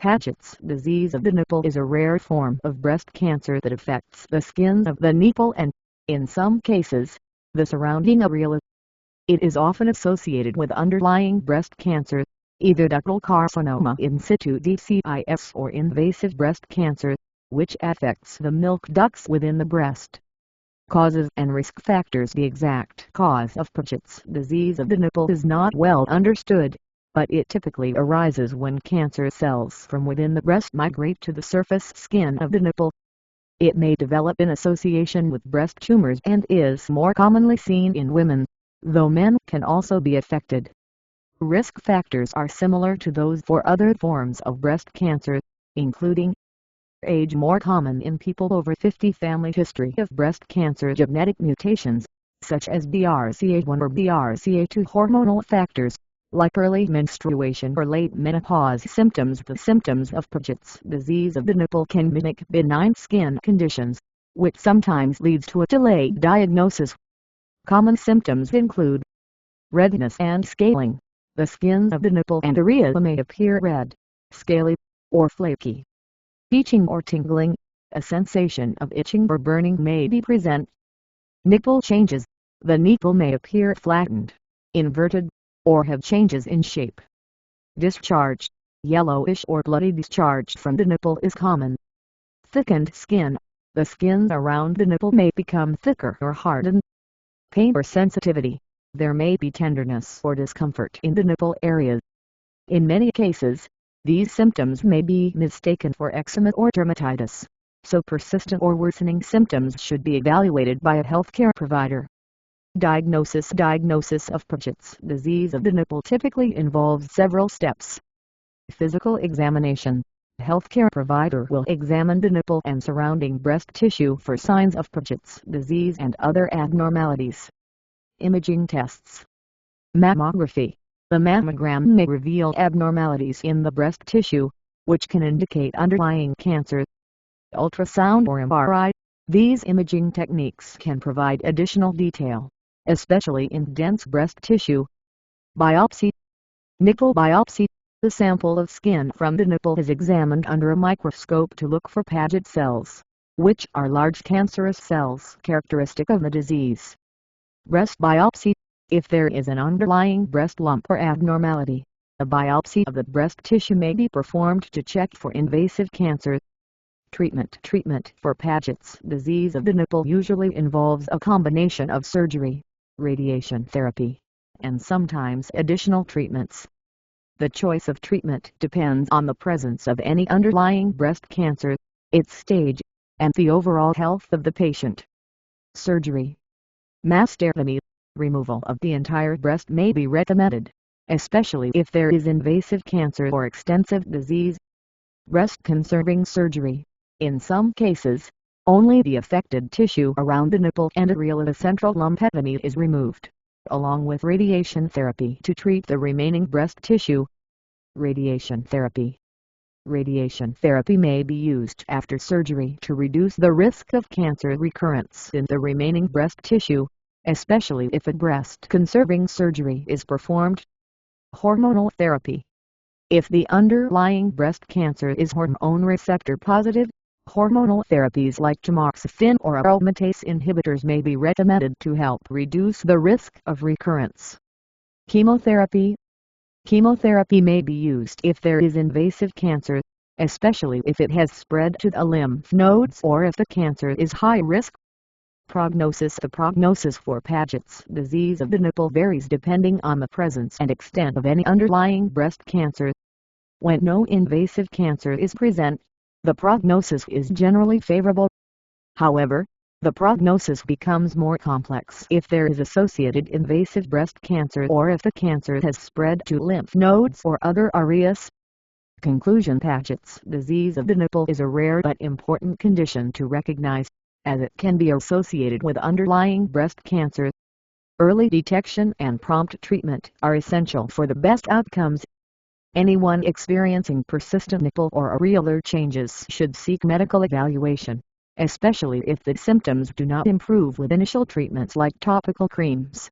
Paget's disease of the nipple is a rare form of breast cancer that affects the skin of the nipple and, in some cases, the surrounding areola. It is often associated with underlying breast cancer, either ductal carcinoma in situ DCIS or invasive breast cancer, which affects the milk ducts within the breast. Causes and risk factors. The exact cause of Paget's disease of the nipple is not well understood, but it typically arises when cancer cells from within the breast migrate to the surface skin of the nipple. It may develop in association with breast tumors and is more commonly seen in women, though men can also be affected. Risk factors are similar to those for other forms of breast cancer, including age, more common in people over 50, family history of breast cancer, genetic mutations, such as BRCA1 or BRCA2, hormonal factors, like early menstruation or late menopause symptoms. The symptoms of Paget's disease of the nipple can mimic benign skin conditions, which sometimes leads to a delayed diagnosis. Common symptoms include redness and scaling. The skin of the nipple and areola may appear red, scaly, or flaky. Itching or tingling. A sensation of itching or burning may be present. Nipple changes. The nipple may appear flattened, inverted, or have changes in shape. Discharge. Yellowish or bloody discharge from the nipple is common. Thickened skin. The skin around the nipple may become thicker or harden. Pain or sensitivity. There may be tenderness or discomfort in the nipple areas. In many cases, these symptoms may be mistaken for eczema or dermatitis, so persistent or worsening symptoms should be evaluated by a healthcare provider. Diagnosis of Paget's disease of the nipple typically involves several steps. Physical examination. A healthcare provider will examine the nipple and surrounding breast tissue for signs of Paget's disease and other abnormalities. Imaging tests. Mammography. The mammogram may reveal abnormalities in the breast tissue, which can indicate underlying cancer. Ultrasound or MRI. These imaging techniques can provide additional detail, especially in dense breast tissue. Biopsy. Nipple biopsy. The sample of skin from the nipple is examined under a microscope to look for Paget cells, which are large cancerous cells characteristic of the disease. Breast biopsy. If there is an underlying breast lump or abnormality, a biopsy of the breast tissue may be performed to check for invasive cancer. Treatment for Paget's disease of the nipple usually involves a combination of surgery, radiation therapy, and sometimes additional treatments. The choice of treatment depends on the presence of any underlying breast cancer, its stage, and the overall health of the patient. Surgery. Mastectomy. Removal of the entire breast may be recommended, especially if there is invasive cancer or extensive disease. Breast-conserving surgery. In some cases, only the affected tissue around the nipple and areola central lumpectomy is removed, along with radiation therapy to treat the remaining breast tissue. Radiation therapy. Radiation therapy may be used after surgery to reduce the risk of cancer recurrence in the remaining breast tissue, especially if a breast-conserving surgery is performed. Hormonal therapy. If the underlying breast cancer is hormone receptor positive, hormonal therapies like tamoxifen or aromatase inhibitors may be recommended to help reduce the risk of recurrence. Chemotherapy. Chemotherapy may be used if there is invasive cancer, especially if it has spread to the lymph nodes or if the cancer is high risk. Prognosis. The prognosis for Paget's disease of the nipple varies depending on the presence and extent of any underlying breast cancer. When no invasive cancer is present, the prognosis is generally favorable. However, the prognosis becomes more complex if there is associated invasive breast cancer or if the cancer has spread to lymph nodes or other areas. Conclusion. Paget's disease of the nipple is a rare but important condition to recognize, as it can be associated with underlying breast cancer. Early detection and prompt treatment are essential for the best outcomes. Anyone experiencing persistent nipple or areolar changes should seek medical evaluation, especially if the symptoms do not improve with initial treatments like topical creams.